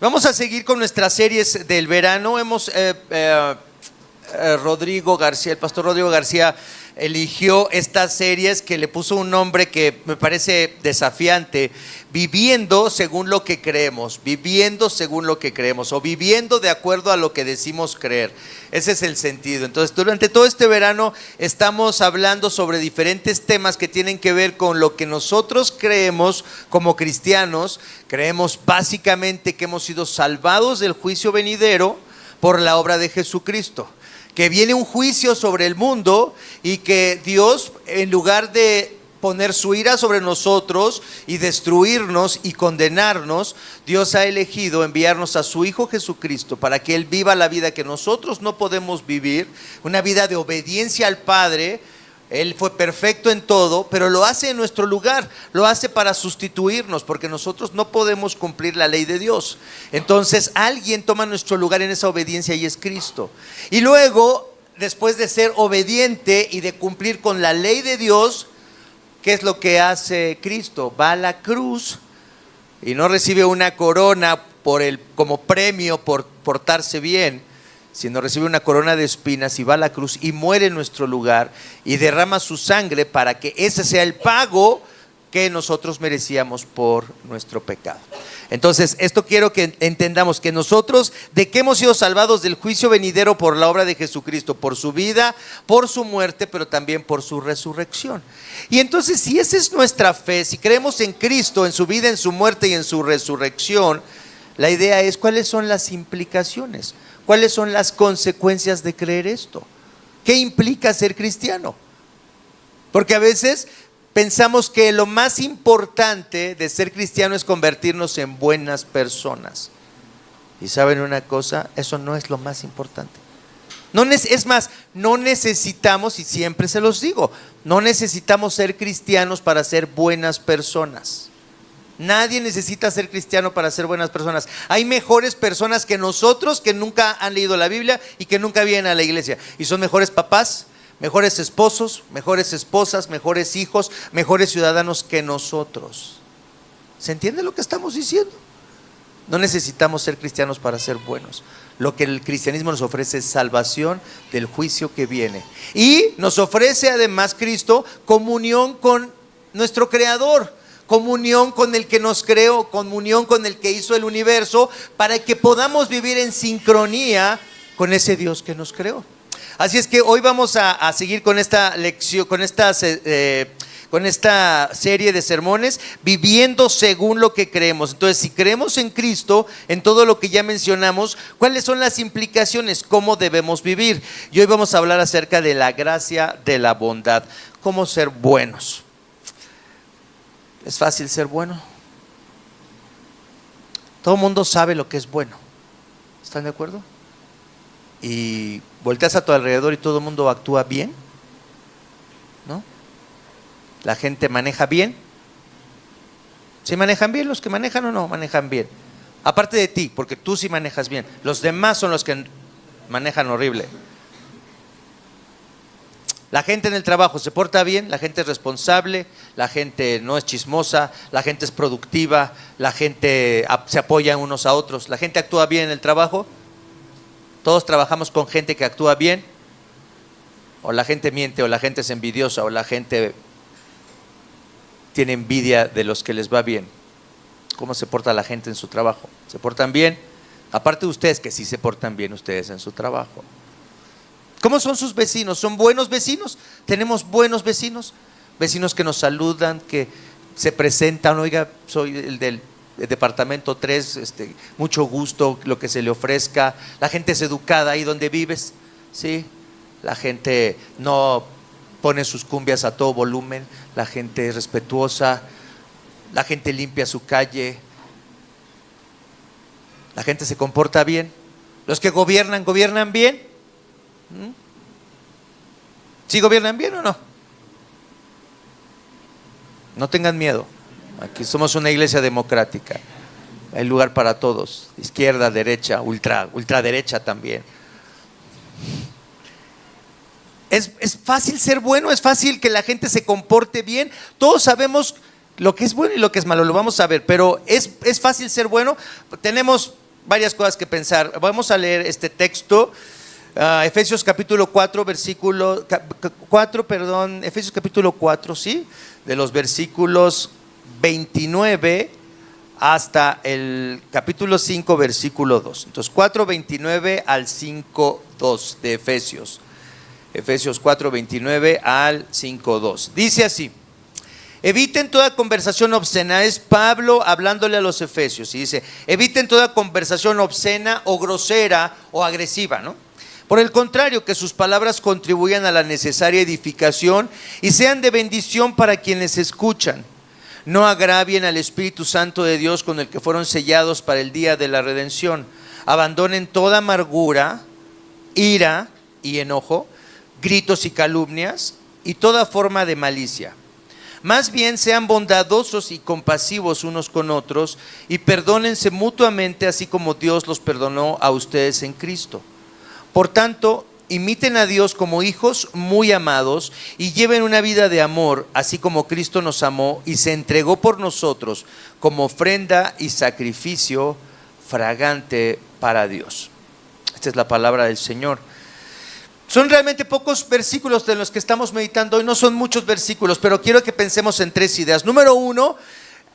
Vamos a seguir con nuestras series del verano. Rodrigo García, el pastor Rodrigo García eligió estas series que le puso un nombre que me parece desafiante: viviendo según lo que creemos, viviendo según lo que creemos, o viviendo de acuerdo a lo que decimos creer. Ese es el sentido. Entonces, durante todo este verano estamos hablando sobre diferentes temas que tienen que ver con lo que nosotros creemos como cristianos. Creemos básicamente que hemos sido salvados del juicio venidero por la obra de Jesucristo, que viene un juicio sobre el mundo y que Dios, en lugar de poner su ira sobre nosotros y destruirnos y condenarnos, Dios ha elegido enviarnos a su Hijo Jesucristo para que Él viva la vida que nosotros no podemos vivir, una vida de obediencia al Padre. Él fue perfecto en todo, pero lo hace en nuestro lugar, lo hace para sustituirnos, porque nosotros no podemos cumplir la ley de Dios. Entonces alguien toma nuestro lugar en esa obediencia y es Cristo. Y luego, después de ser obediente y de cumplir con la ley de Dios, ¿qué es lo que hace Cristo? Va a la cruz y no recibe una corona como premio por portarse bien, sino recibe una corona de espinas y va a la cruz y muere en nuestro lugar y derrama su sangre para que ese sea el pago que nosotros merecíamos por nuestro pecado. Entonces, esto quiero que entendamos, que nosotros, de que hemos sido salvados del juicio venidero por la obra de Jesucristo, por su vida, por su muerte, pero también por su resurrección. Y entonces, si esa es nuestra fe, si creemos en Cristo, en su vida, en su muerte y en su resurrección, la idea es: ¿cuáles son las implicaciones? ¿Cuáles son las consecuencias de creer esto? ¿Qué implica ser cristiano? Porque a veces pensamos que lo más importante de ser cristiano es convertirnos en buenas personas. Y ¿saben una cosa? Eso no es lo más importante. Es más, no necesitamos, y siempre se los digo, no necesitamos ser cristianos para ser buenas personas. Nadie necesita ser cristiano para ser buenas personas. Hay mejores personas que nosotros que nunca han leído la Biblia y que nunca vienen a la iglesia. Y son mejores papás, mejores esposos, mejores esposas, mejores hijos, mejores ciudadanos que nosotros. ¿Se entiende lo que estamos diciendo? No necesitamos ser cristianos para ser buenos. Lo que el cristianismo nos ofrece es salvación del juicio que viene. Y nos ofrece además Cristo comunión con nuestro Creador, comunión con el que nos creó, comunión con el que hizo el universo, para que podamos vivir en sincronía con ese Dios que nos creó. Así es que hoy vamos a seguir con esta lección, con esta serie de sermones, viviendo según lo que creemos. Entonces, si creemos en Cristo, en todo lo que ya mencionamos, ¿cuáles son las implicaciones? ¿Cómo debemos vivir? Y hoy vamos a hablar acerca de la gracia de la bondad, cómo ser buenos. ¿Es fácil ser bueno? Todo el mundo sabe lo que es bueno. ¿Están de acuerdo? Y volteas a tu alrededor y todo el mundo actúa bien, ¿no? La gente maneja bien. ¿Sí manejan bien los que manejan o no manejan bien? Aparte de ti, porque tú sí manejas bien. Los demás son los que manejan horrible. La gente en el trabajo se porta bien, la gente es responsable, la gente no es chismosa, la gente es productiva, la gente se apoya unos a otros, la gente actúa bien en el trabajo. Todos trabajamos con gente que actúa bien, o la gente miente, o la gente es envidiosa, o la gente tiene envidia de los que les va bien. ¿Cómo se porta la gente en su trabajo? ¿Se portan bien? Aparte de ustedes, que sí se portan bien ustedes en su trabajo. ¿Cómo son sus vecinos? ¿Son buenos vecinos? ¿Tenemos buenos vecinos? Vecinos que nos saludan, que se presentan: oiga, soy el del departamento 3, mucho gusto, lo que se le ofrezca. La gente es educada ahí donde vives, ¿sí? La gente no pone sus cumbias a todo volumen, la gente es respetuosa, la gente limpia su calle, la gente se comporta bien. Los que gobiernan bien. ¿Sí gobiernan bien o no? No tengan miedo. Aquí somos una iglesia democrática. Hay lugar para todos. Izquierda, derecha, ultraderecha también. Es fácil ser bueno, es fácil que la gente se comporte bien. Todos sabemos lo que es bueno y lo que es malo, lo vamos a ver. Pero es fácil ser bueno. Tenemos varias cosas que pensar. Vamos a leer este texto, Efesios capítulo 4, versículo 4, perdón, Efesios capítulo 4, ¿sí? De los versículos 29 hasta el capítulo 5, versículo 2. Entonces, 4:29 al 5:2 de Efesios. Efesios 4:29 al 5:2. Dice así: eviten toda conversación obscena. Es Pablo hablándole a los efesios y dice: eviten toda conversación obscena o grosera o agresiva, ¿no? Por el contrario, que sus palabras contribuyan a la necesaria edificación y sean de bendición para quienes escuchan. No agravien al Espíritu Santo de Dios, con el que fueron sellados para el día de la redención. Abandonen toda amargura, ira y enojo, gritos y calumnias y toda forma de malicia. Más bien sean bondadosos y compasivos unos con otros y perdónense mutuamente, así como Dios los perdonó a ustedes en Cristo. Por tanto, imiten a Dios como hijos muy amados y lleven una vida de amor, así como Cristo nos amó y se entregó por nosotros como ofrenda y sacrificio fragante para Dios. Esta es la palabra del Señor. Son realmente pocos versículos de los que estamos meditando hoy, no son muchos versículos, pero quiero que pensemos en tres ideas. Número uno,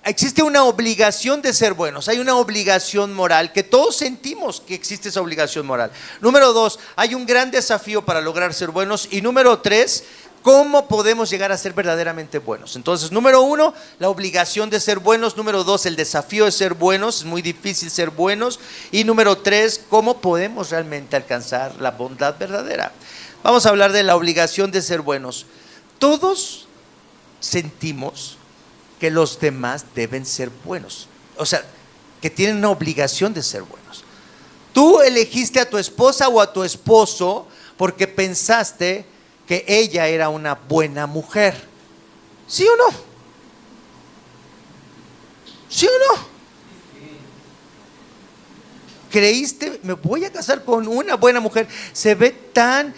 existe una obligación de ser buenos, hay una obligación moral, que todos sentimos que existe esa obligación moral. Número dos, hay un gran desafío para lograr ser buenos. Y número tres, ¿cómo podemos llegar a ser verdaderamente buenos? Entonces, número uno, la obligación de ser buenos. Número dos, el desafío de ser buenos, es muy difícil ser buenos. Y número tres, ¿cómo podemos realmente alcanzar la bondad verdadera? Vamos a hablar de la obligación de ser buenos. Todos sentimos que los demás deben ser buenos, o sea, que tienen una obligación de ser buenos. Tú elegiste a tu esposa o a tu esposo porque pensaste que ella era una buena mujer. ¿Sí o no? ¿Sí o no? Creíste, me voy a casar con una buena mujer. Se ve tan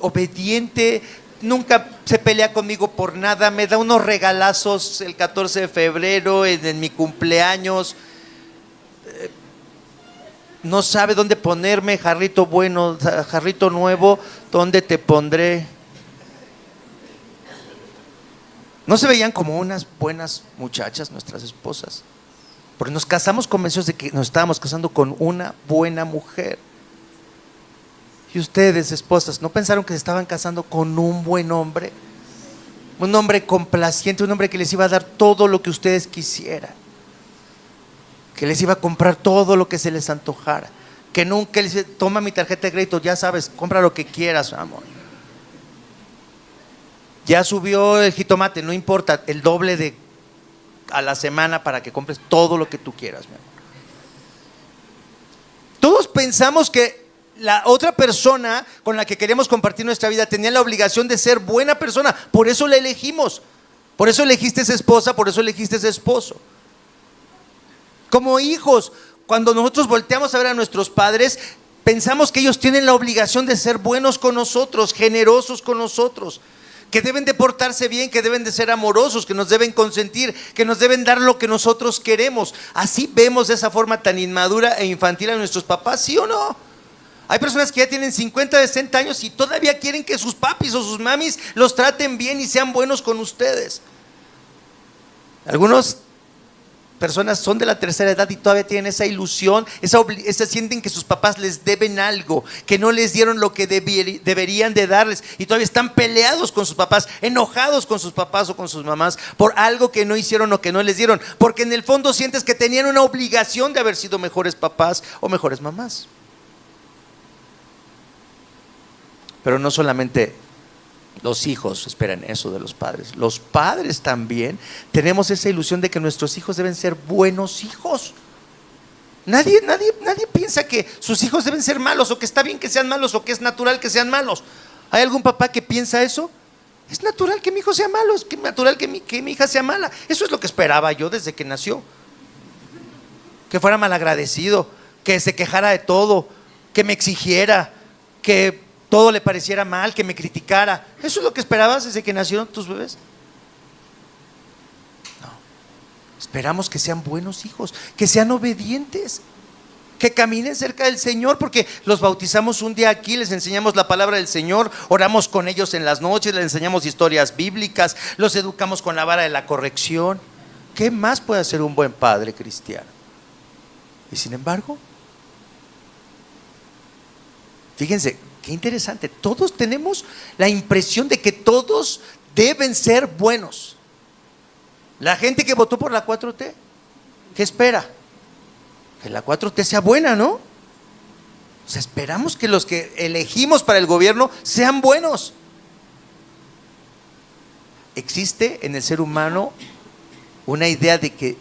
obediente, nunca se pelea conmigo por nada, me da unos regalazos el 14 de febrero en mi cumpleaños, no sabe dónde ponerme, jarrito bueno, jarrito nuevo, ¿dónde te pondré? ¿No se veían como unas buenas muchachas nuestras esposas? Porque nos casamos convencidos de que nos estábamos casando con una buena mujer. Y ustedes, esposas, ¿no pensaron que se estaban casando con un buen hombre? Un hombre complaciente, un hombre que les iba a dar todo lo que ustedes quisieran, que les iba a comprar todo lo que se les antojara, que nunca les dice: toma mi tarjeta de crédito, ya sabes, compra lo que quieras, amor. Ya subió el jitomate, no importa, el doble a la semana para que compres todo lo que tú quieras, mi amor. Todos pensamos que la otra persona con la que queremos compartir nuestra vida tenía la obligación de ser buena persona, por eso la elegimos. Por eso elegiste esa esposa, por eso elegiste ese esposo. Como hijos, cuando nosotros volteamos a ver a nuestros padres, pensamos que ellos tienen la obligación de ser buenos con nosotros, generosos con nosotros, que deben de portarse bien, que deben de ser amorosos, que nos deben consentir, que nos deben dar lo que nosotros queremos. Así vemos de esa forma tan inmadura e infantil a nuestros papás, ¿sí o no? Hay personas que ya tienen 50, 60 años y todavía quieren que sus papis o sus mamis los traten bien y sean buenos con ustedes. Algunas personas son de la tercera edad y todavía tienen esa ilusión, sienten que sus papás les deben algo, que no les dieron lo que deberían de darles, y todavía están peleados con sus papás, enojados con sus papás o con sus mamás por algo que no hicieron o que no les dieron, porque en el fondo sientes que tenían una obligación de haber sido mejores papás o mejores mamás. Pero no solamente los hijos esperan eso de los padres también tenemos esa ilusión de que nuestros hijos deben ser buenos hijos. Nadie piensa que sus hijos deben ser malos, o que está bien que sean malos, o que es natural que sean malos. ¿Hay algún papá que piensa eso? Es natural que mi hijo sea malo, es natural que mi hija sea mala. Eso es lo que esperaba yo desde que nació. Que fuera malagradecido, que se quejara de todo, que me exigiera, que todo le pareciera mal, que me criticara. ¿Eso es lo que esperabas desde que nacieron tus bebés? No. Esperamos que sean buenos hijos, que sean obedientes, que caminen cerca del Señor, porque los bautizamos un día aquí, les enseñamos la palabra del Señor, oramos con ellos en las noches, les enseñamos historias bíblicas, los educamos con la vara de la corrección. ¿Qué más puede hacer un buen padre cristiano? Y sin embargo, fíjense, qué interesante, todos tenemos la impresión de que todos deben ser buenos. La gente que votó por la 4T, ¿qué espera? Que la 4T sea buena, ¿no? O sea, esperamos que los que elegimos para el gobierno sean buenos. Existe en el ser humano una idea de que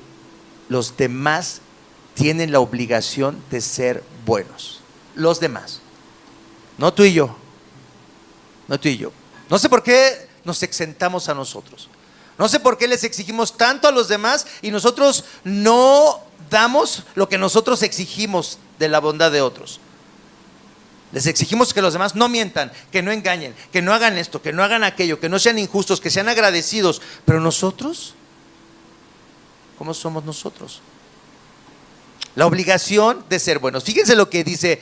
los demás tienen la obligación de ser buenos. Los demás. No tú y yo. No tú y yo. No sé por qué nos exentamos a nosotros. No sé por qué les exigimos tanto a los demás y nosotros no damos lo que nosotros exigimos de la bondad de otros. Les exigimos que los demás no mientan, que no engañen, que no hagan esto, que no hagan aquello, que no sean injustos, que sean agradecidos. Pero nosotros, ¿cómo somos nosotros? La obligación de ser buenos. Fíjense lo que dice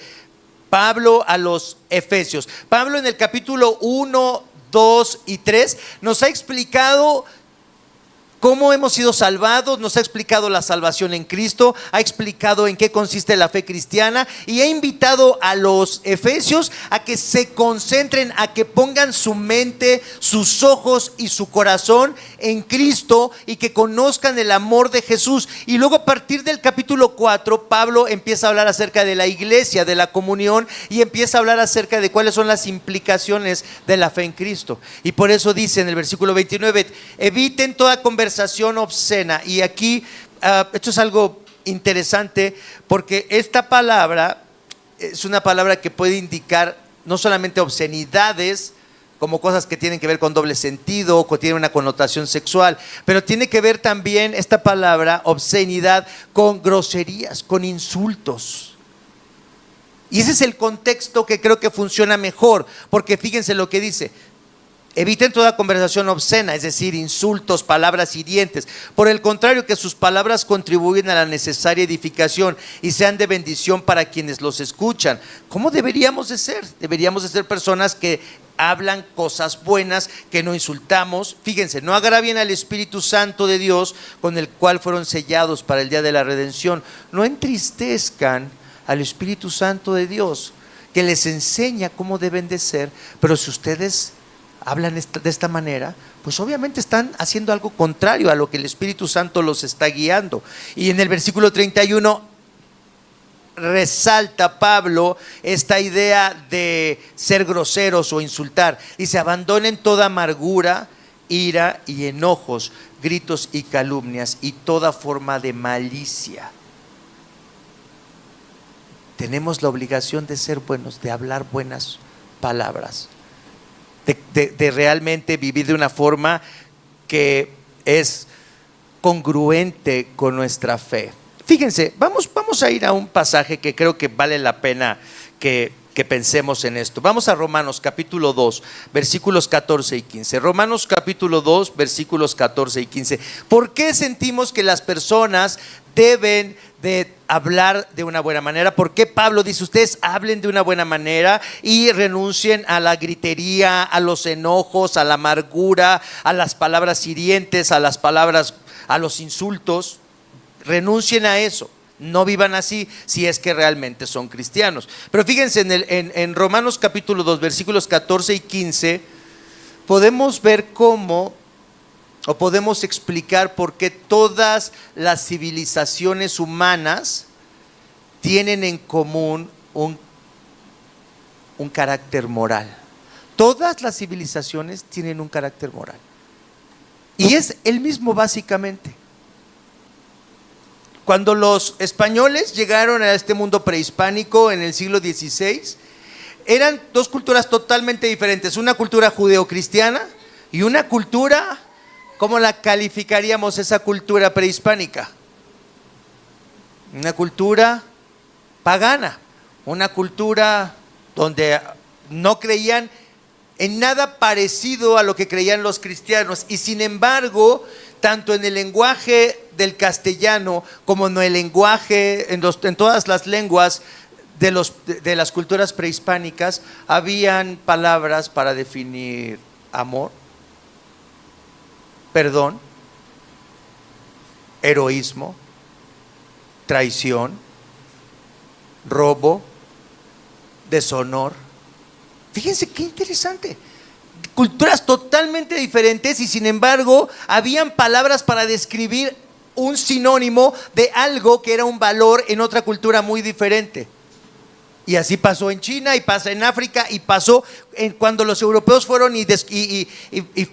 Pablo a los Efesios. Pablo en el capítulo 1, 2 y 3 nos ha explicado cómo hemos sido salvados, nos ha explicado la salvación en Cristo, ha explicado en qué consiste la fe cristiana y ha invitado a los efesios a que se concentren, a que pongan su mente, sus ojos y su corazón en Cristo y que conozcan el amor de Jesús. Y luego a partir del capítulo 4, Pablo empieza a hablar acerca de la iglesia, de la comunión y empieza a hablar acerca de cuáles son las implicaciones de la fe en Cristo. Y por eso dice en el versículo 29, eviten toda conversación obscena. Y aquí esto es algo interesante porque esta palabra es una palabra que puede indicar no solamente obscenidades como cosas que tienen que ver con doble sentido o que tienen una connotación sexual, pero tiene que ver también esta palabra obscenidad con groserías, con insultos. Y ese es el contexto que creo que funciona mejor, porque fíjense lo que dice: eviten toda conversación obscena, es decir, insultos, palabras hirientes. Por el contrario, que sus palabras contribuyan a la necesaria edificación y sean de bendición para quienes los escuchan. ¿Cómo deberíamos de ser? Deberíamos de ser personas que hablan cosas buenas, que no insultamos. Fíjense, no agravien al Espíritu Santo de Dios con el cual fueron sellados para el día de la redención. No entristezcan al Espíritu Santo de Dios, que les enseña cómo deben de ser. Pero si ustedes hablan de esta manera, pues obviamente están haciendo algo contrario a lo que el Espíritu Santo los está guiando. Y en el versículo 31 resalta Pablo esta idea de ser groseros o insultar. Dice: abandonen toda amargura, ira y enojos, gritos y calumnias y toda forma de malicia. Tenemos la obligación de ser buenos, de hablar buenas palabras, de realmente vivir de una forma que es congruente con nuestra fe. Fíjense, vamos a ir a un pasaje que creo que vale la pena que pensemos en esto. Vamos a Romanos capítulo 2, versículos 14 y 15. Romanos capítulo 2, versículos 14 y 15. ¿Por qué sentimos que las personas deben de hablar de una buena manera? ¿Por qué Pablo dice ustedes hablen de una buena manera y renuncien a la gritería, a los enojos, a la amargura, a las palabras hirientes, a los insultos? Renuncien a eso. No vivan así si es que realmente son cristianos. Pero fíjense en Romanos capítulo 2, versículos 14 y 15, podemos ver cómo, o podemos explicar por qué todas las civilizaciones humanas tienen en común un carácter moral. Todas las civilizaciones tienen un carácter moral. Y es el mismo básicamente. Cuando los españoles llegaron a este mundo prehispánico en el siglo XVI, eran dos culturas totalmente diferentes. Una cultura judeocristiana y una cultura, ¿cómo la calificaríamos esa cultura prehispánica? Una cultura pagana, una cultura donde no creían en nada parecido a lo que creían los cristianos. Y sin embargo, tanto en el lenguaje del castellano como en el lenguaje, en todas las lenguas de las culturas prehispánicas, habían palabras para definir amor, perdón, heroísmo, traición, robo, deshonor. Fíjense qué interesante. Culturas totalmente diferentes y sin embargo habían palabras para describir un sinónimo de algo que era un valor en otra cultura muy diferente. Y así pasó en China y pasa en África y pasó cuando los europeos fueron y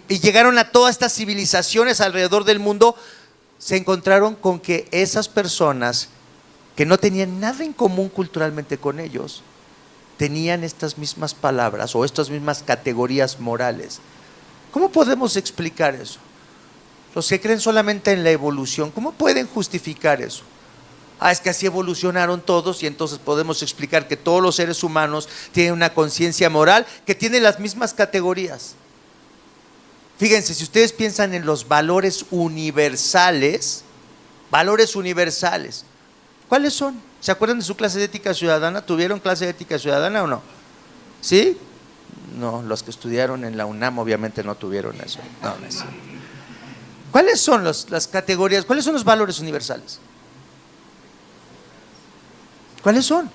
llegaron a todas estas civilizaciones alrededor del mundo. Se encontraron con que esas personas que no tenían nada en común culturalmente con ellos tenían estas mismas palabras o estas mismas categorías morales. ¿Cómo podemos explicar eso? Los que creen solamente en la evolución, ¿cómo pueden justificar eso? Es que así evolucionaron todos y entonces podemos explicar que todos los seres humanos tienen una conciencia moral que tiene las mismas categorías. Fíjense, si ustedes piensan en los valores universales, ¿cuáles son? ¿Se acuerdan de su clase de ética ciudadana? ¿Tuvieron clase de ética ciudadana o no? ¿Sí? No, los que estudiaron en la UNAM obviamente no tuvieron eso. No, no es cierto. ¿Cuáles son las categorías? ¿Cuáles son los valores universales? ¿Cuáles son?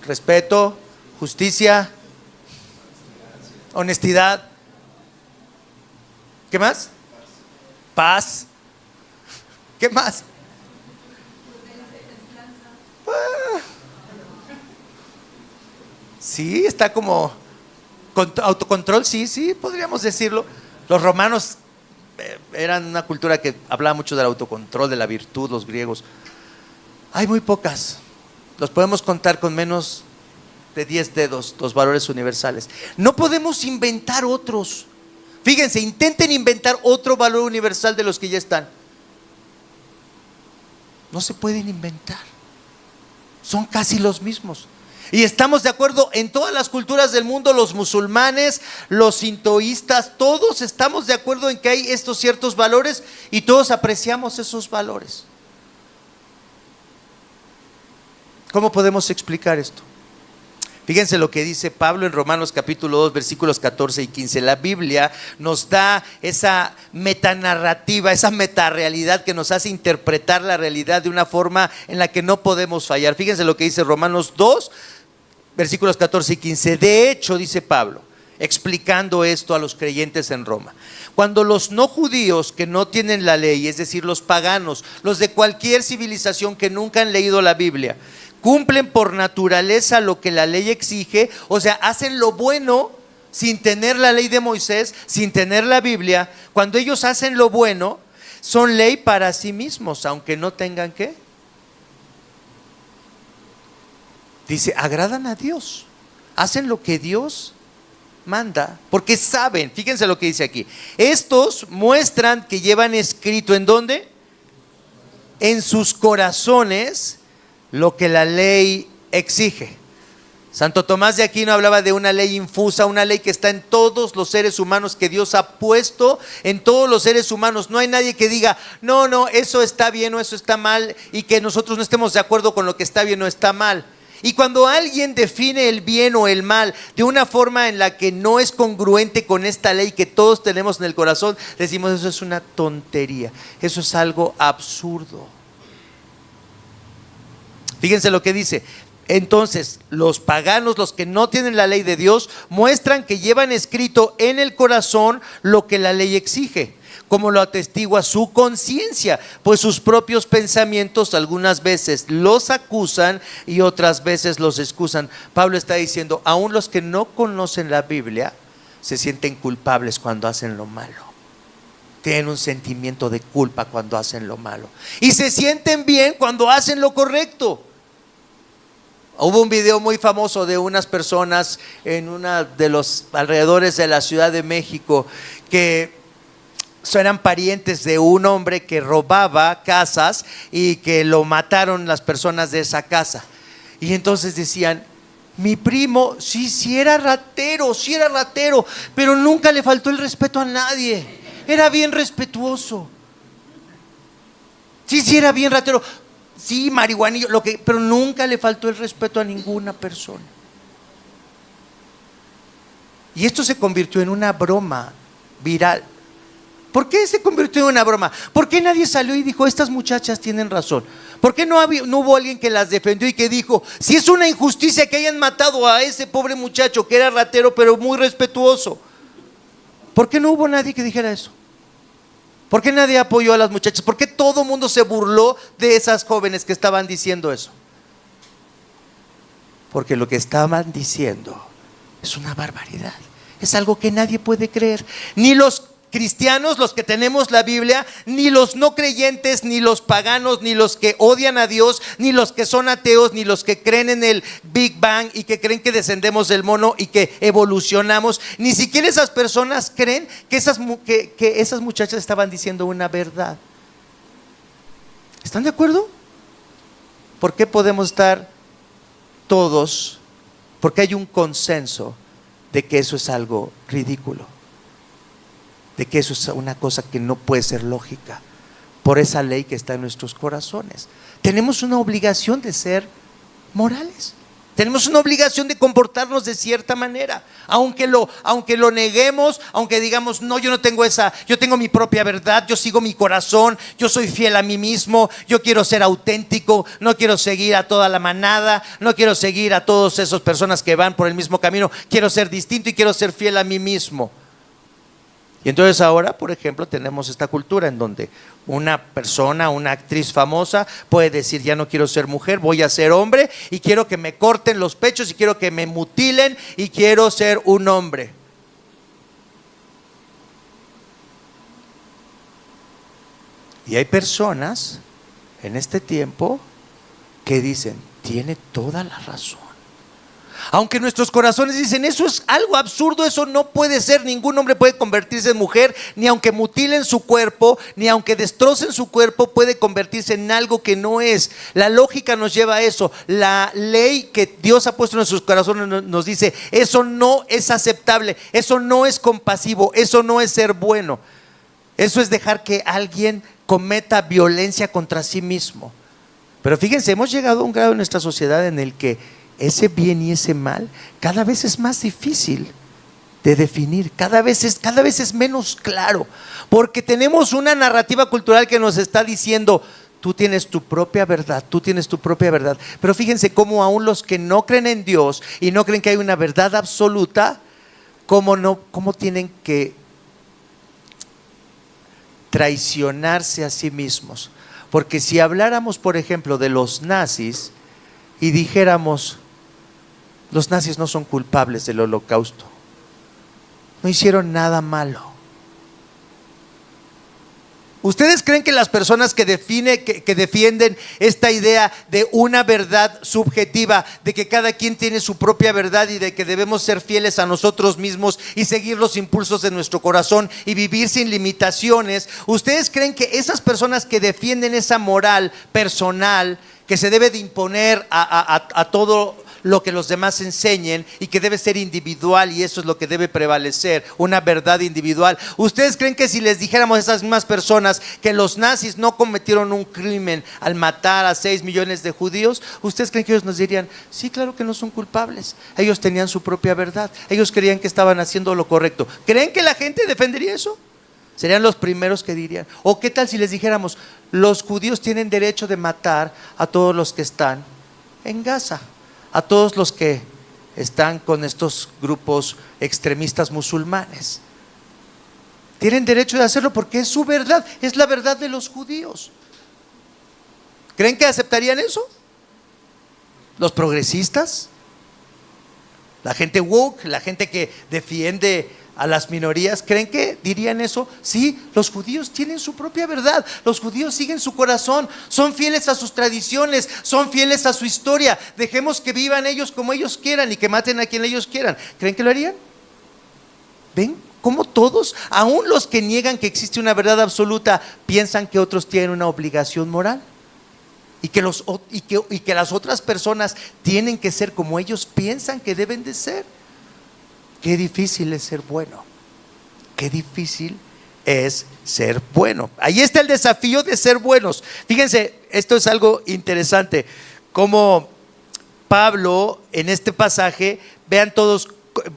Respeto, justicia, honestidad. ¿Qué más? Paz. ¿Qué más? Sí, está como autocontrol, sí, podríamos decirlo. Los romanos eran una cultura que hablaba mucho del autocontrol, de la virtud, los griegos. Hay muy pocas. Los podemos contar con menos de 10 dedos, los valores universales. No podemos inventar otros. Fíjense, intenten inventar otro valor universal de los que ya están. No se pueden inventar. Son casi los mismos. Y estamos de acuerdo en todas las culturas del mundo, los musulmanes, los sintoístas, todos estamos de acuerdo en que hay estos ciertos valores y todos apreciamos esos valores. ¿Cómo podemos explicar esto? Fíjense lo que dice Pablo en Romanos capítulo 2, versículos 14 y 15. La Biblia nos da esa metanarrativa, esa metarealidad que nos hace interpretar la realidad de una forma en la que no podemos fallar. Fíjense lo que dice Romanos 2, versículos 14 y 15. De hecho, dice Pablo, explicando esto a los creyentes en Roma, cuando los no judíos que no tienen la ley, es decir, los paganos, los de cualquier civilización que nunca han leído la Biblia, cumplen por naturaleza lo que la ley exige, o sea, hacen lo bueno sin tener la ley de Moisés, sin tener la Biblia. Cuando ellos hacen lo bueno, son ley para sí mismos, aunque no tengan ¿qué? Dice, agradan a Dios, hacen lo que Dios manda, porque saben, fíjense lo que dice aquí, estos muestran que llevan escrito, ¿en dónde? En sus corazones lo que la ley exige. Santo Tomás de Aquino hablaba de una ley infusa, una ley que está en todos los seres humanos, que Dios ha puesto en todos los seres humanos. No hay nadie que diga, no, eso está bien o eso está mal, y que nosotros no estemos de acuerdo con lo que está bien o está mal. Y cuando alguien define el bien o el mal de una forma en la que no es congruente con esta ley que todos tenemos en el corazón, decimos, eso es una tontería, eso es algo absurdo. Fíjense lo que dice. Entonces, los paganos, los que no tienen la ley de Dios, muestran que llevan escrito en el corazón lo que la ley exige, como lo atestigua su conciencia, pues sus propios pensamientos algunas veces los acusan y otras veces los excusan. Pablo está diciendo, aún los que no conocen la Biblia se sienten culpables cuando hacen lo malo. Tienen un sentimiento de culpa cuando hacen lo malo y se sienten bien cuando hacen lo correcto. Hubo un video muy famoso de unas personas en una de los alrededores de la Ciudad de México que eran parientes de un hombre que robaba casas y que lo mataron las personas de esa casa. Y entonces decían, mi primo sí era ratero, pero nunca le faltó el respeto a nadie, era bien respetuoso. Sí, sí, era bien ratero. Sí, marihuanillo, pero nunca le faltó el respeto a ninguna persona. Y esto se convirtió en una broma viral. ¿Por qué se convirtió en una broma? ¿Por qué nadie salió y dijo, estas muchachas tienen razón? ¿Por qué no hubo alguien que las defendió y que dijo, si es una injusticia que hayan matado a ese pobre muchacho que era ratero pero muy respetuoso? ¿Por qué no hubo nadie que dijera eso? ¿Por qué nadie apoyó a las muchachas? ¿Por qué todo el mundo se burló de esas jóvenes que estaban diciendo eso? Porque lo que estaban diciendo es una barbaridad. Es algo que nadie puede creer. Ni los cristianos, los que tenemos la Biblia, ni los no creyentes, ni los paganos, ni los que odian a Dios, ni los que son ateos, ni los que creen en el Big Bang y que creen que descendemos del mono y que evolucionamos, ni siquiera esas personas creen que esas muchachas estaban diciendo una verdad. ¿Están de acuerdo? ¿Por qué podemos estar todos? Porque hay un consenso de que eso es algo ridículo, de que eso es una cosa que no puede ser lógica, por esa ley que está en nuestros corazones. Tenemos una obligación de ser morales. Tenemos una obligación de comportarnos de cierta manera, aunque lo neguemos, aunque digamos, no, yo no tengo esa, yo tengo mi propia verdad, yo sigo mi corazón, yo soy fiel a mí mismo, yo quiero ser auténtico, no quiero seguir a toda la manada, no quiero seguir a todas esas personas que van por el mismo camino, quiero ser distinto y quiero ser fiel a mí mismo. Y entonces ahora, por ejemplo, tenemos esta cultura en donde una persona, una actriz famosa puede decir, ya no quiero ser mujer, voy a ser hombre y quiero que me corten los pechos y quiero que me mutilen y quiero ser un hombre. Y hay personas en este tiempo que dicen, tiene toda la razón. Aunque nuestros corazones dicen, eso es algo absurdo, eso no puede ser, ningún hombre puede convertirse en mujer, ni aunque mutilen su cuerpo, ni aunque destrocen su cuerpo, puede convertirse en algo que no es. La lógica nos lleva a eso. La ley que Dios ha puesto en nuestros corazones nos dice, eso no es aceptable, eso no es compasivo, eso no es ser bueno. Eso es dejar que alguien cometa violencia contra sí mismo. Pero fíjense, hemos llegado a un grado en nuestra sociedad en el que ese bien y ese mal cada vez es más difícil de definir, cada vez es menos claro, porque tenemos una narrativa cultural que nos está diciendo, tú tienes tu propia verdad, tú tienes tu propia verdad. Pero fíjense cómo aún los que no creen en Dios y no creen que hay una verdad absoluta, cómo tienen que traicionarse a sí mismos. Porque si habláramos, por ejemplo, de los nazis y dijéramos, los nazis no son culpables del Holocausto, no hicieron nada malo. ¿Ustedes creen que las personas que defienden esta idea de una verdad subjetiva, de que cada quien tiene su propia verdad y de que debemos ser fieles a nosotros mismos y seguir los impulsos de nuestro corazón y vivir sin limitaciones, ustedes creen que esas personas que defienden esa moral personal que se debe de imponer a todo lo que los demás enseñen y que debe ser individual y eso es lo que debe prevalecer, una verdad individual? ¿Ustedes creen que si les dijéramos a esas mismas personas que los nazis no cometieron un crimen al matar a 6 millones de judíos, ustedes creen que ellos nos dirían, sí, claro que no son culpables, ellos tenían su propia verdad, ellos creían que estaban haciendo lo correcto? ¿Creen que la gente defendería eso? Serían los primeros que dirían. ¿O qué tal si les dijéramos, los judíos tienen derecho de matar a todos los que están en Gaza, a todos los que están con estos grupos extremistas musulmanes? Tienen derecho de hacerlo porque es su verdad, es la verdad de los judíos. ¿Creen que aceptarían eso? ¿Los progresistas? ¿La gente woke? ¿La gente que defiende a las minorías? ¿Creen que dirían eso? Sí, los judíos tienen su propia verdad, los judíos siguen su corazón, son fieles a sus tradiciones, son fieles a su historia, dejemos que vivan ellos como ellos quieran y que maten a quien ellos quieran. ¿Creen que lo harían? ¿Ven cómo todos, aún los que niegan que existe una verdad absoluta, piensan que otros tienen una obligación moral? Y que las otras personas tienen que ser como ellos piensan que deben de ser. Qué difícil es ser bueno, qué difícil es ser bueno. Ahí está el desafío de ser buenos. Fíjense, esto es algo interesante, como Pablo en este pasaje, vean todos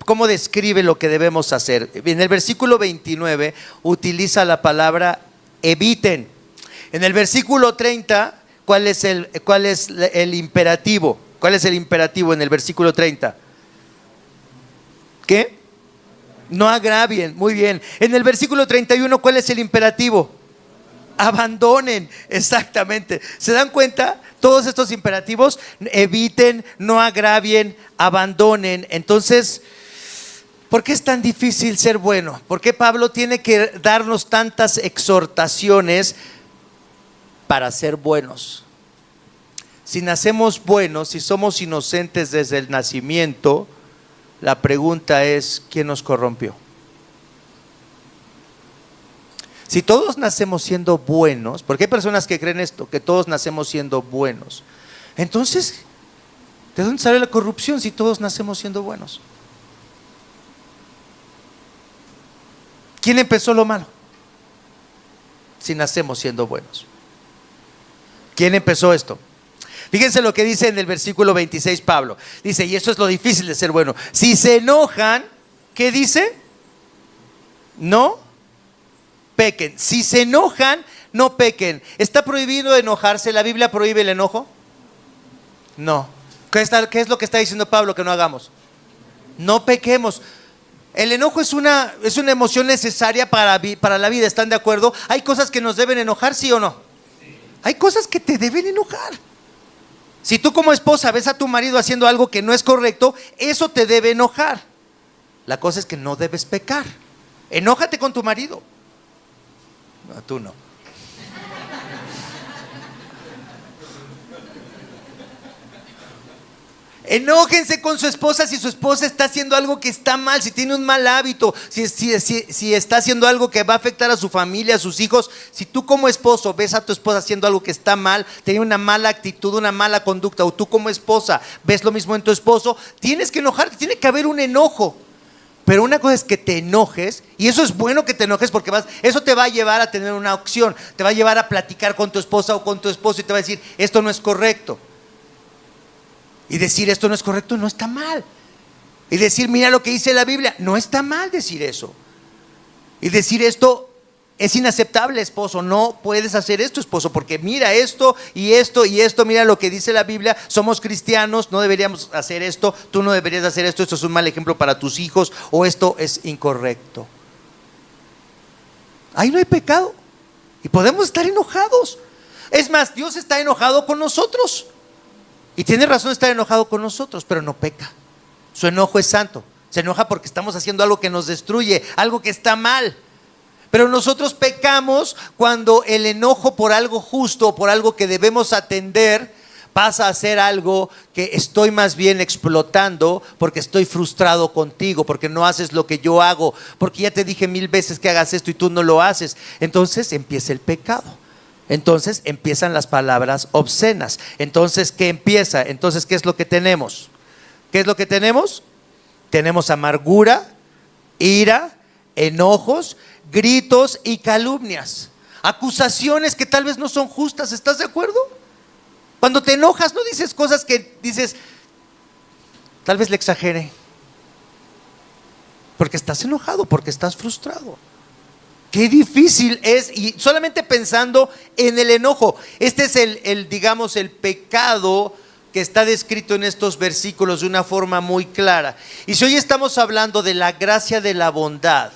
cómo describe lo que debemos hacer. En el versículo 29 utiliza la palabra eviten. En el versículo 30, ¿cuál es el imperativo? ¿Cuál es el imperativo en el versículo 30? ¿Qué? No agravien, muy bien. En el versículo 31, ¿cuál es el imperativo? Abandonen, exactamente. ¿Se dan cuenta? Todos estos imperativos, eviten, no agravien, abandonen. Entonces, ¿por qué es tan difícil ser bueno? ¿Por qué Pablo tiene que darnos tantas exhortaciones para ser buenos? Si nacemos buenos, si somos inocentes desde el nacimiento, la pregunta es, ¿quién nos corrompió? Si todos nacemos siendo buenos, porque hay personas que creen esto, que todos nacemos siendo buenos, entonces, ¿de dónde sale la corrupción si todos nacemos siendo buenos? ¿Quién empezó lo malo? Si nacemos siendo buenos. ¿Quién empezó esto? Fíjense lo que dice en el versículo 26 Pablo. Dice, y eso es lo difícil de ser bueno. Si se enojan, ¿qué dice? No pequen. Si se enojan, no pequen. ¿Está prohibido enojarse? ¿La Biblia prohíbe el enojo? No. ¿Qué es lo que está diciendo Pablo que no hagamos? No pequemos. El enojo es una emoción necesaria para la vida, ¿están de acuerdo? Hay cosas que nos deben enojar, ¿sí o no? Hay cosas que te deben enojar. Si tú como esposa ves a tu marido haciendo algo que no es correcto, eso te debe enojar. La cosa es que no debes pecar. Enójate con tu marido. No, tú no. Enójense con su esposa si su esposa está haciendo algo que está mal, si tiene un mal hábito, si está haciendo algo que va a afectar a su familia, a sus hijos. Si tú como esposo ves a tu esposa haciendo algo que está mal, tiene una mala actitud, una mala conducta, o tú como esposa ves lo mismo en tu esposo, tienes que enojarte, tiene que haber un enojo. Pero una cosa es que te enojes, y eso es bueno que te enojes porque eso te va a llevar a tener una opción, te va a llevar a platicar con tu esposa o con tu esposo y te va a decir, esto no es correcto. Y decir esto no es correcto no está mal. Y decir mira lo que dice la Biblia, no está mal decir eso. Y decir esto es inaceptable, esposo, no puedes hacer esto, esposo, porque mira esto y esto y esto, mira lo que dice la Biblia, somos cristianos, no deberíamos hacer esto, tú no deberías hacer esto, esto es un mal ejemplo para tus hijos, o esto es incorrecto. Ahí no hay pecado y podemos estar enojados. Es más, Dios está enojado con nosotros. Y tiene razón de estar enojado con nosotros, pero no peca. Su enojo es santo. Se enoja porque estamos haciendo algo que nos destruye, algo que está mal. Pero nosotros pecamos cuando el enojo por algo justo, por algo que debemos atender, pasa a ser algo que estoy más bien explotando porque estoy frustrado contigo, porque no haces lo que yo hago, porque ya te dije 1000 veces que hagas esto y tú no lo haces. Entonces empieza el pecado. Entonces empiezan las palabras obscenas. Entonces, ¿qué empieza? Entonces, ¿qué es lo que tenemos? ¿Qué es lo que tenemos? Tenemos amargura, ira, enojos, gritos y calumnias. Acusaciones que tal vez no son justas, ¿estás de acuerdo? Cuando te enojas no dices cosas que dices, tal vez le exagere. Porque estás enojado, porque estás frustrado. Qué difícil es, y solamente pensando en el enojo. Este es digamos, el pecado que está descrito en estos versículos de una forma muy clara. Y si hoy estamos hablando de la gracia de la bondad,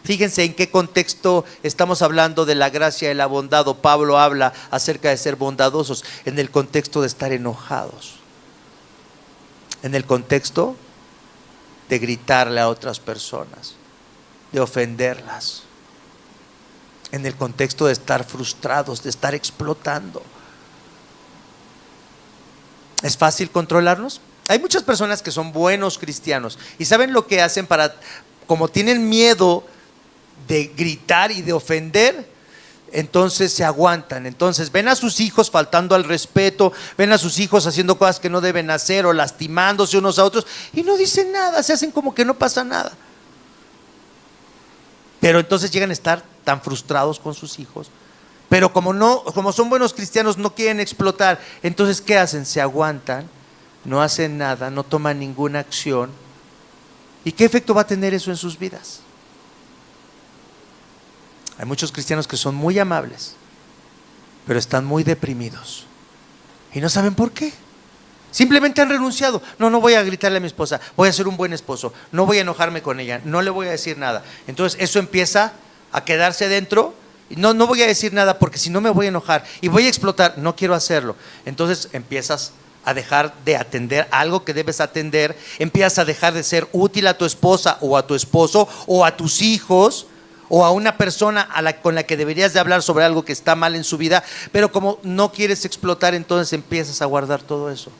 fíjense en qué contexto estamos hablando de la gracia de la bondad, o Pablo habla acerca de ser bondadosos, en el contexto de estar enojados, en el contexto de gritarle a otras personas, de ofenderlas, en el contexto de estar frustrados, de estar explotando. ¿Es fácil controlarnos? Hay muchas personas que son buenos cristianos y saben lo que hacen como tienen miedo de gritar y de ofender, entonces se aguantan. Entonces ven a sus hijos faltando al respeto, ven a sus hijos haciendo cosas que no deben hacer o lastimándose unos a otros y no dicen nada, se hacen como que no pasa nada. pero entonces llegan a estar tan frustrados con sus hijos. Pero como son buenos cristianos, no quieren explotar. Entonces, ¿qué hacen? Se aguantan, no hacen nada, no toman ninguna acción. ¿Y qué efecto va a tener eso en sus vidas? Hay muchos cristianos que son muy amables, pero están muy deprimidos y no saben por qué. Simplemente han renunciado. No voy a gritarle a mi esposa, voy a ser un buen esposo, no voy a enojarme con ella, no le voy a decir nada. Entonces eso empieza a quedarse dentro. No voy a decir nada porque si no me voy a enojar y voy a explotar, no quiero hacerlo. Entonces empiezas a dejar de atender algo que debes atender, empiezas a dejar de ser útil a tu esposa o a tu esposo o a tus hijos o a una persona con la que deberías de hablar sobre algo que está mal en su vida, pero como no quieres explotar, entonces empiezas a guardar todo eso.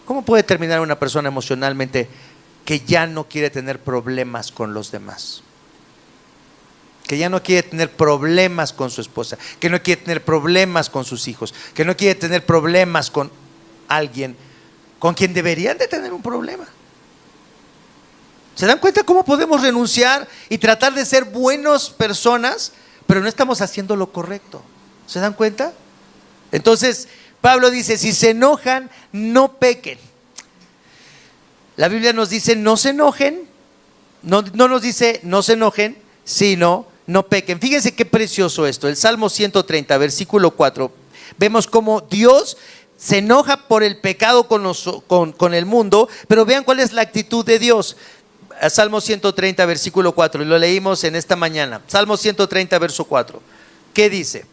¿Cómo puede terminar una persona emocionalmente que ya no quiere tener problemas con los demás? Que ya no quiere tener problemas con su esposa, que no quiere tener problemas con sus hijos, que no quiere tener problemas con alguien con quien deberían de tener un problema. ¿Se dan cuenta cómo podemos renunciar y tratar de ser buenas personas, pero no estamos haciendo lo correcto? ¿Se dan cuenta? Entonces, Pablo dice, si se enojan, no pequen. La Biblia nos dice, no se enojen, no nos dice, no se enojen, sino no pequen. Fíjense qué precioso esto. El Salmo 130, versículo 4. Vemos cómo Dios se enoja por el pecado con el mundo, pero vean cuál es la actitud de Dios. Salmo 130, versículo 4, y lo leímos en esta mañana. Salmo 130, verso 4. ¿Qué dice?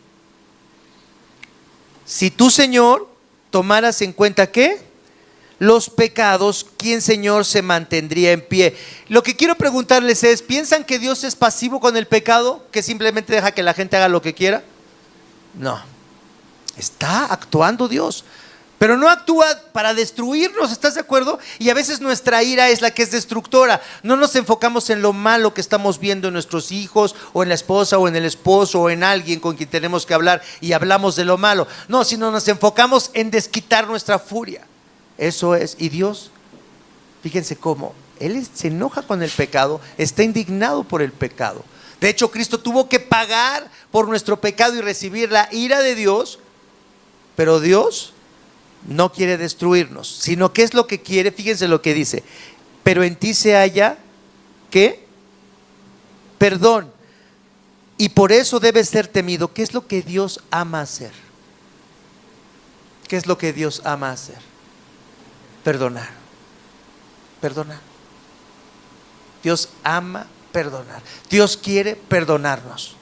Si tú, Señor, tomaras en cuenta, ¿qué? Los pecados, ¿quién, Señor, se mantendría en pie? Lo que quiero preguntarles es, ¿piensan que Dios es pasivo con el pecado? ¿Que simplemente deja que la gente haga lo que quiera? No, está actuando Dios, pero no actúa para destruirnos, ¿estás de acuerdo? Y a veces nuestra ira es la que es destructora. No nos enfocamos en lo malo que estamos viendo en nuestros hijos, o en la esposa, o en el esposo, o en alguien con quien tenemos que hablar y hablamos de lo malo. No, sino nos enfocamos en desquitar nuestra furia. Eso es, y Dios, fíjense cómo Él se enoja con el pecado, está indignado por el pecado. De hecho, Cristo tuvo que pagar por nuestro pecado y recibir la ira de Dios, pero Dios no quiere destruirnos, sino que es lo que quiere. Fíjense lo que dice: pero en ti se halla, ¿qué? Perdón, y por eso debe ser temido. ¿Qué es lo que Dios ama hacer? ¿Qué es lo que Dios ama hacer? Perdonar. Perdonar. Dios ama perdonar. Dios quiere perdonarnos.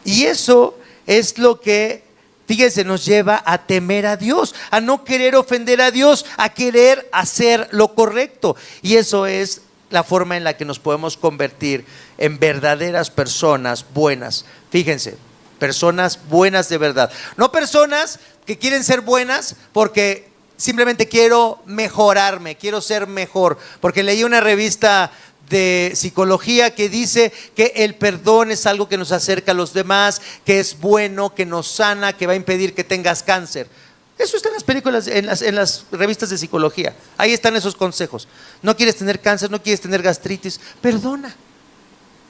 Y eso es lo que, fíjense, nos lleva a temer a Dios, a no querer ofender a Dios, a querer hacer lo correcto. Y eso es la forma en la que nos podemos convertir en verdaderas personas buenas. Fíjense, personas buenas de verdad. No personas que quieren ser buenas porque simplemente quiero mejorarme, quiero ser mejor. Porque leí una revista de psicología que dice que el perdón es algo que nos acerca a los demás, que es bueno, que nos sana, que va a impedir que tengas cáncer. Eso está en las películas, en las revistas de psicología. Ahí están esos consejos. No quieres tener cáncer, no quieres tener gastritis, perdona.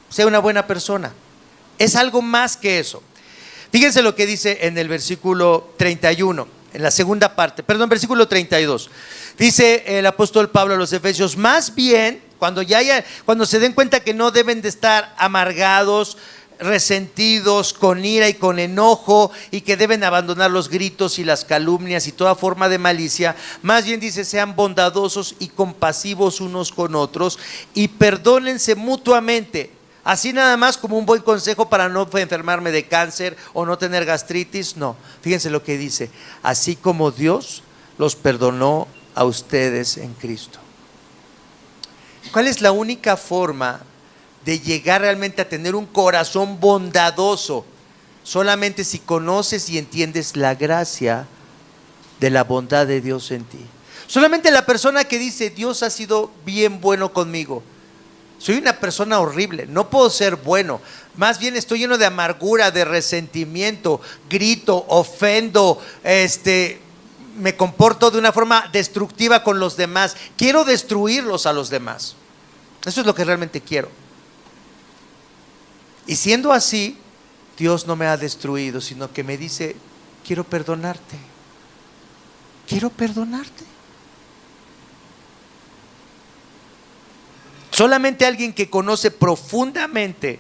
Sea una buena persona. Es algo más que eso. Fíjense lo que dice en el versículo 31, en la segunda parte, versículo 32. Dice el apóstol Pablo a los Efesios: más bien, cuando se den cuenta que no deben de estar amargados, resentidos, con ira y con enojo, y que deben abandonar los gritos y las calumnias y toda forma de malicia, más bien dice: sean bondadosos y compasivos unos con otros y perdónense mutuamente. Así nada más como un buen consejo para no enfermarme de cáncer o no tener gastritis. No, fíjense lo que dice: así como Dios los perdonó a ustedes en Cristo. ¿Cuál es la única forma de llegar realmente a tener un corazón bondadoso? Solamente si conoces y entiendes la gracia de la bondad de Dios en ti. Solamente la persona que dice: Dios ha sido bien bueno conmigo. Soy una persona horrible, no puedo ser bueno. Más bien estoy lleno de amargura, de resentimiento, grito, ofendo, me comporto de una forma destructiva con los demás. Quiero destruirlos a los demás. Eso es lo que realmente quiero. Y siendo así, Dios no me ha destruido, sino que me dice, quiero perdonarte. Quiero perdonarte. Solamente alguien que conoce profundamente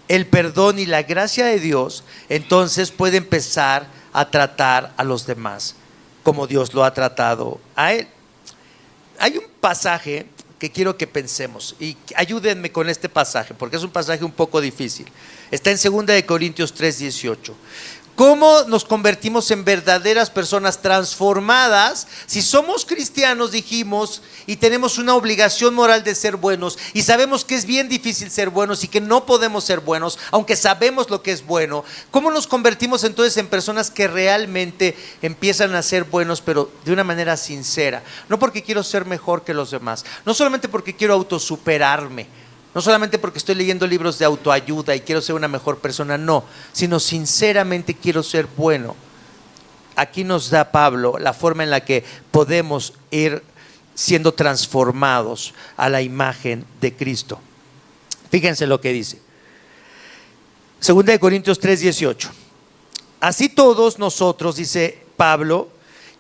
el perdón y la gracia de Dios, entonces puede empezar a tratar a los demás como Dios lo ha tratado a él. Hay un pasaje que quiero que pensemos y ayúdenme con este pasaje porque es un pasaje un poco difícil. Está en 2 Corintios 3:18. ¿Cómo nos convertimos en verdaderas personas transformadas si somos cristianos, dijimos, y tenemos una obligación moral de ser buenos y sabemos que es bien difícil ser buenos y que no podemos ser buenos, aunque sabemos lo que es bueno? ¿Cómo nos convertimos entonces en personas que realmente empiezan a ser buenos, pero de una manera sincera? No porque quiero ser mejor que los demás, no solamente porque quiero autosuperarme, no solamente porque estoy leyendo libros de autoayuda y quiero ser una mejor persona, no, sino sinceramente quiero ser bueno. Aquí nos da Pablo la forma en la que podemos ir siendo transformados a la imagen de Cristo. Fíjense lo que dice 2 Corintios 3:18. Así todos nosotros, dice Pablo,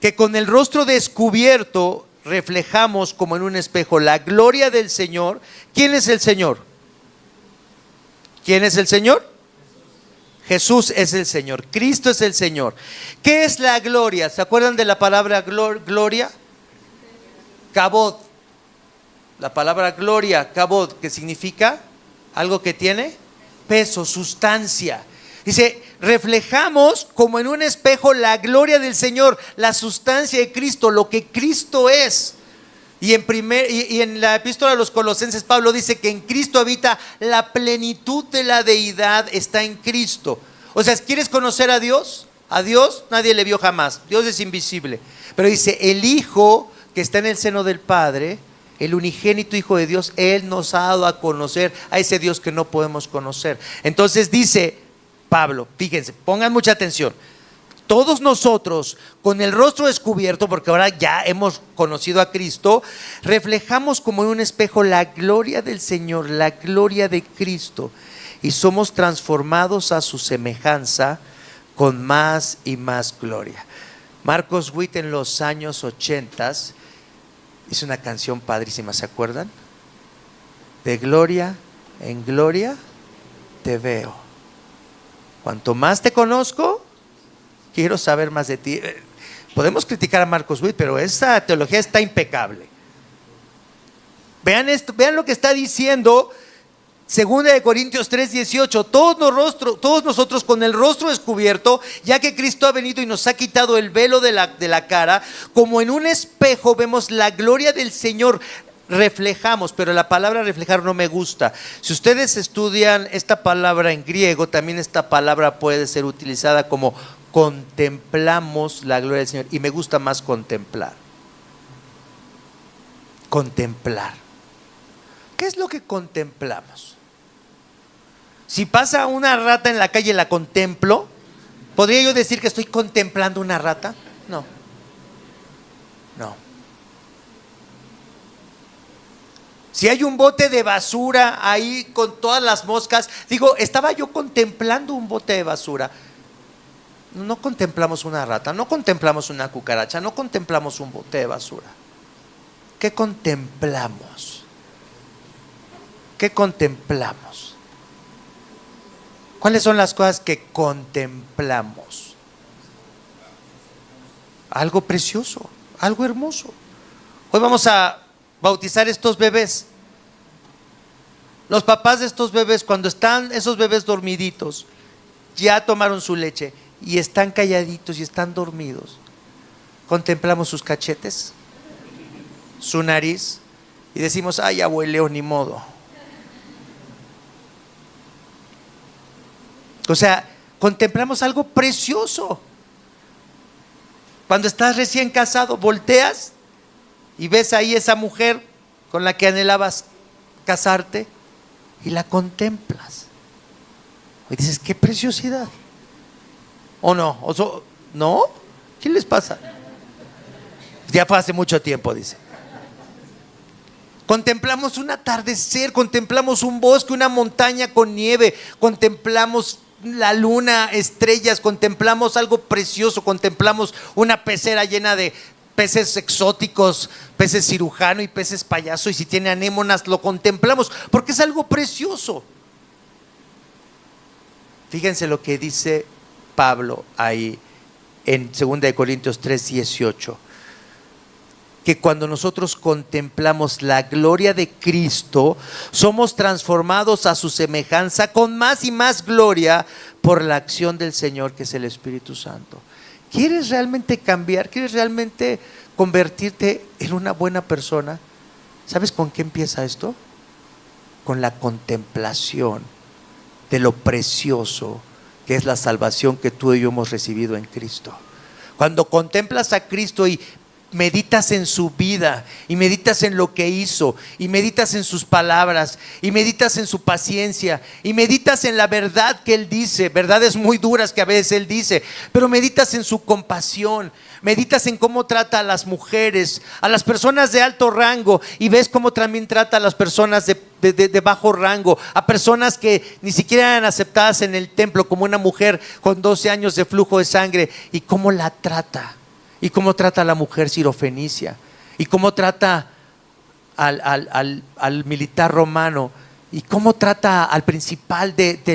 que con el rostro descubierto reflejamos como en un espejo la gloria del Señor. ¿Quién es el Señor? ¿Quién es el Señor? Jesús es el Señor, Cristo es el Señor. ¿Qué es la gloria? ¿Se acuerdan de la palabra gloria? Kabod. La palabra gloria, kabod, que significa algo que tiene peso, sustancia. Dice, reflejamos como en un espejo la gloria del Señor, la sustancia de Cristo, lo que Cristo es. Y en la epístola a los Colosenses, Pablo dice que en Cristo habita la plenitud de la deidad, está en Cristo. O sea, ¿quieres conocer a Dios? A Dios nadie le vio jamás, Dios es invisible. Pero dice, el Hijo que está en el seno del Padre, el unigénito Hijo de Dios, Él nos ha dado a conocer a ese Dios que no podemos conocer. Entonces dice Pablo, fíjense, pongan mucha atención. Todos nosotros con el rostro descubierto, porque ahora ya hemos conocido a Cristo, reflejamos como en un espejo la gloria del Señor, la gloria de Cristo, y somos transformados a su semejanza con más y más gloria. Marcos Witt en los años 80 hizo una canción padrísima, ¿se acuerdan? De gloria en gloria te veo. Cuanto más te conozco, quiero saber más de ti. Podemos criticar a Marcos Witt, pero esa teología está impecable. Vean esto, vean lo que está diciendo 2 Corintios 3:18. Todos nosotros con el rostro descubierto, ya que Cristo ha venido y nos ha quitado el velo de la cara, como en un espejo vemos la gloria del Señor. Reflejamos, pero la palabra reflejar no me gusta. Si ustedes estudian esta palabra en griego, también esta palabra puede ser utilizada como contemplamos la gloria del Señor, y me gusta más contemplar. Contemplar. ¿Qué es lo que contemplamos? Si pasa una rata en la calle, ¿la contemplo? ¿Podría yo decir que estoy contemplando una rata? No. Si hay un bote de basura ahí con todas las moscas, digo, estaba yo contemplando un bote de basura. No contemplamos una rata, no contemplamos una cucaracha, no contemplamos un bote de basura. ¿Qué contemplamos? ¿Qué contemplamos? ¿Cuáles son las cosas que contemplamos? Algo precioso, algo hermoso. Hoy vamos a bautizar estos bebés. Los papás de estos bebés, cuando están esos bebés dormiditos, ya tomaron su leche y están calladitos y están dormidos, contemplamos sus cachetes, su nariz, y decimos, ay, abueleo, ni modo. O sea, contemplamos algo precioso. Cuando estás recién casado, volteas y ves ahí esa mujer con la que anhelabas casarte y la contemplas. Y dices, qué preciosidad. ¿O no? ¿No? ¿Qué les pasa? Ya fue hace mucho tiempo, dice. Contemplamos un atardecer, contemplamos un bosque, una montaña con nieve, contemplamos la luna, estrellas, contemplamos algo precioso, contemplamos una pecera llena de peces exóticos, peces cirujano y peces payaso, y si tiene anémonas lo contemplamos porque es algo precioso. Fíjense lo que dice Pablo ahí en 2 Corintios 3:18, que cuando nosotros contemplamos la gloria de Cristo, somos transformados a su semejanza con más y más gloria por la acción del Señor, que es el Espíritu Santo. ¿Quieres realmente cambiar? ¿Quieres realmente convertirte en una buena persona? ¿Sabes con qué empieza esto? Con la contemplación de lo precioso que es la salvación que tú y yo hemos recibido en Cristo. Cuando contemplas a Cristo y meditas en su vida, y meditas en lo que hizo, y meditas en sus palabras, y meditas en su paciencia, y meditas en la verdad que Él dice, verdades muy duras que a veces Él dice, pero meditas en su compasión, meditas en cómo trata a las mujeres, a las personas de alto rango, y ves cómo también trata a las personas de bajo rango, a personas que ni siquiera eran aceptadas en el templo, como una mujer con 12 años de flujo de sangre, y cómo la trata. Y cómo trata a la mujer sirofenicia, y cómo trata al militar romano, y cómo trata al principal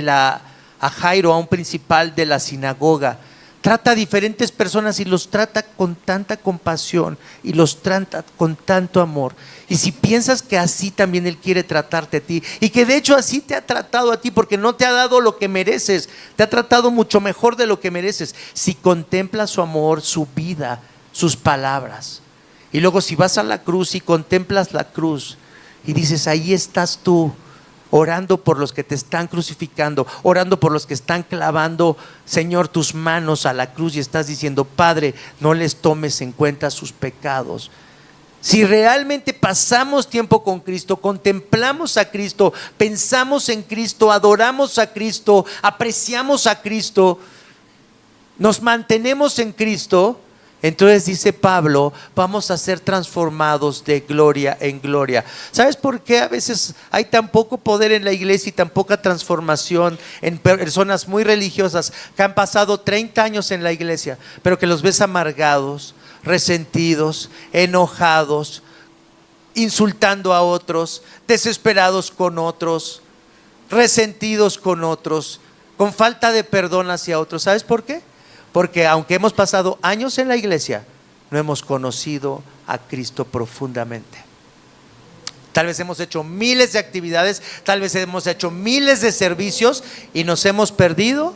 a Jairo, a un principal de la sinagoga. Trata a diferentes personas y los trata con tanta compasión y los trata con tanto amor. Y si piensas que así también Él quiere tratarte a ti, y que de hecho así te ha tratado a ti, porque no te ha dado lo que mereces, te ha tratado mucho mejor de lo que mereces. Si contemplas su amor, su vida, sus palabras, y luego si vas a la cruz y contemplas la cruz y dices, ahí estás tú, orando por los que te están crucificando, orando por los que están clavando, Señor, tus manos a la cruz, y estás diciendo, Padre, no les tomes en cuenta sus pecados. Si realmente pasamos tiempo con Cristo, contemplamos a Cristo, pensamos en Cristo, adoramos a Cristo, apreciamos a Cristo, nos mantenemos en Cristo, entonces dice Pablo, vamos a ser transformados de gloria en gloria. ¿Sabes por qué a veces hay tan poco poder en la iglesia y tan poca transformación en personas muy religiosas que han pasado 30 años en la iglesia, pero que los ves amargados, resentidos, enojados, insultando a otros, desesperados con otros, resentidos con otros, con falta de perdón hacia otros? ¿Sabes por qué? Porque aunque hemos pasado años en la iglesia, no hemos conocido a Cristo profundamente. Tal vez hemos hecho miles de actividades, tal vez hemos hecho miles de servicios y nos hemos perdido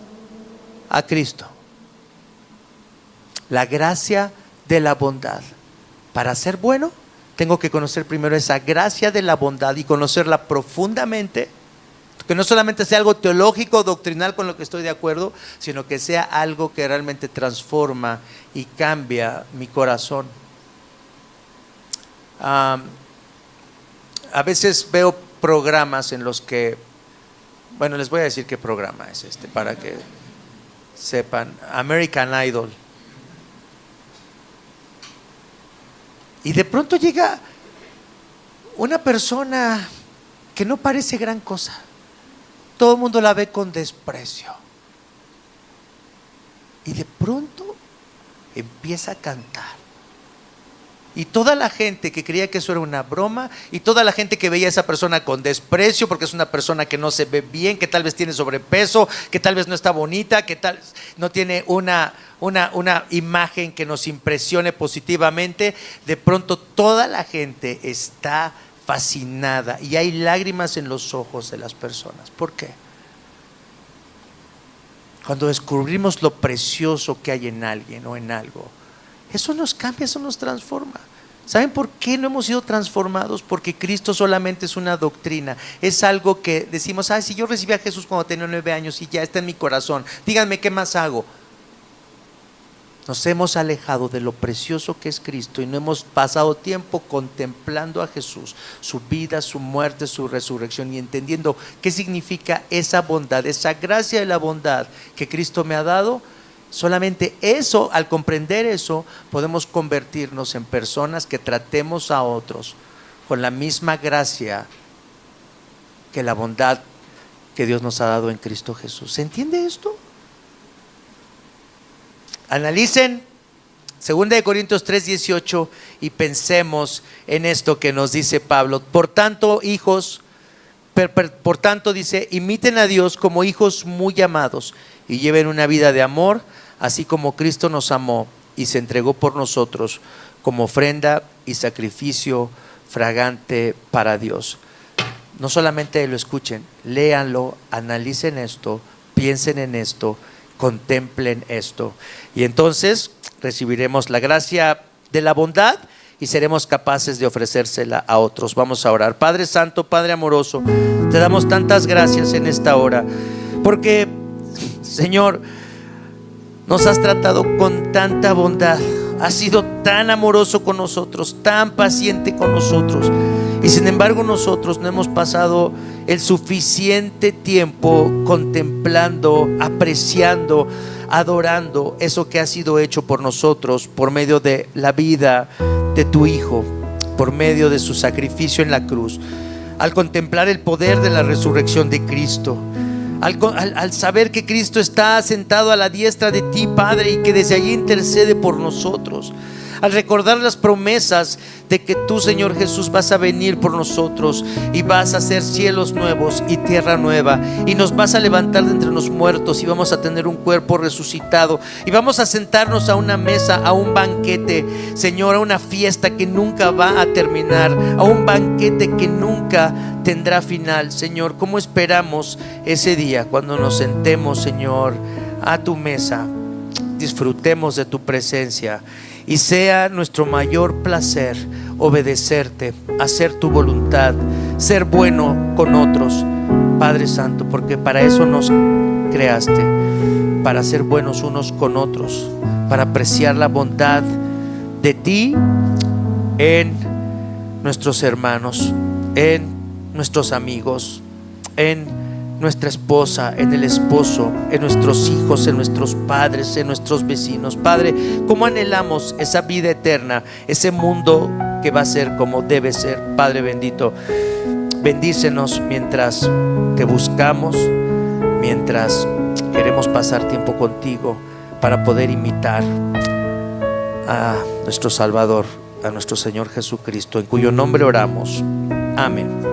a Cristo. La gracia de la bondad. Para ser bueno, tengo que conocer primero esa gracia de la bondad y conocerla profundamente. Que no solamente sea algo teológico, doctrinal con lo que estoy de acuerdo, sino que sea algo que realmente transforma y cambia mi corazón. A veces veo programas en los que, bueno, les voy a decir qué programa es este para que sepan. American Idol. Y de pronto llega una persona que no parece gran cosa. Todo el mundo la ve con desprecio. Y de pronto empieza a cantar. Y toda la gente que creía que eso era una broma, y toda la gente que veía a esa persona con desprecio, porque es una persona que no se ve bien, que tal vez tiene sobrepeso, que tal vez no está bonita, que tal no tiene una imagen que nos impresione positivamente, de pronto toda la gente está fascinada y hay lágrimas en los ojos de las personas. ¿Por qué? Cuando descubrimos lo precioso que hay en alguien o en algo, eso nos cambia, eso nos transforma. ¿Saben por qué no hemos sido transformados? Porque Cristo solamente es una doctrina, es algo que decimos, si yo recibí a Jesús cuando tenía 9 años y ya está en mi corazón, díganme qué más hago. Nos hemos alejado de lo precioso que es Cristo y no hemos pasado tiempo contemplando a Jesús, su vida, su muerte, su resurrección, y entendiendo qué significa esa bondad, esa gracia de la bondad que Cristo me ha dado. Solamente eso, al comprender eso, podemos convertirnos en personas que tratemos a otros con la misma gracia que la bondad que Dios nos ha dado en Cristo Jesús. ¿Se entiende esto? Analicen 2 Corintios 3:18 y pensemos en esto que nos dice Pablo. Por tanto, hijos, por tanto dice, imiten a Dios como hijos muy amados y lleven una vida de amor, así como Cristo nos amó y se entregó por nosotros como ofrenda y sacrificio fragante para Dios. No solamente lo escuchen, léanlo, analicen esto, piensen en esto, contemplen esto, y entonces recibiremos la gracia de la bondad y seremos capaces de ofrecérsela a otros. Vamos a orar. Padre Santo, Padre amoroso, te damos tantas gracias en esta hora, porque, Señor, nos has tratado con tanta bondad, has sido tan amoroso con nosotros, tan paciente con nosotros, y sin embargo nosotros no hemos pasado el suficiente tiempo contemplando, apreciando, adorando eso que ha sido hecho por nosotros por medio de la vida de tu Hijo, por medio de su sacrificio en la cruz. Al contemplar el poder de la resurrección de Cristo, al saber que Cristo está sentado a la diestra de ti, Padre, y que desde allí intercede por nosotros, al recordar las promesas de que tú, Señor Jesús, vas a venir por nosotros y vas a hacer cielos nuevos y tierra nueva, y nos vas a levantar de entre los muertos y vamos a tener un cuerpo resucitado, y vamos a sentarnos a una mesa, a un banquete, Señor, a una fiesta que nunca va a terminar, a un banquete que nunca tendrá final. Señor, ¿cómo esperamos ese día cuando nos sentemos, Señor, a tu mesa, disfrutemos de tu presencia y sea nuestro mayor placer obedecerte, hacer tu voluntad, ser bueno con otros, Padre Santo, porque para eso nos creaste, para ser buenos unos con otros, para apreciar la bondad de ti en nuestros hermanos, en nuestros amigos, en nuestra esposa, en el esposo, en nuestros hijos, en nuestros padres, en nuestros vecinos. Padre, ¿cómo anhelamos esa vida eterna, ese mundo que va a ser como debe ser? Padre bendito, bendícenos mientras te buscamos, mientras queremos pasar tiempo contigo para poder imitar a nuestro Salvador, a nuestro Señor Jesucristo, en cuyo nombre oramos. Amén.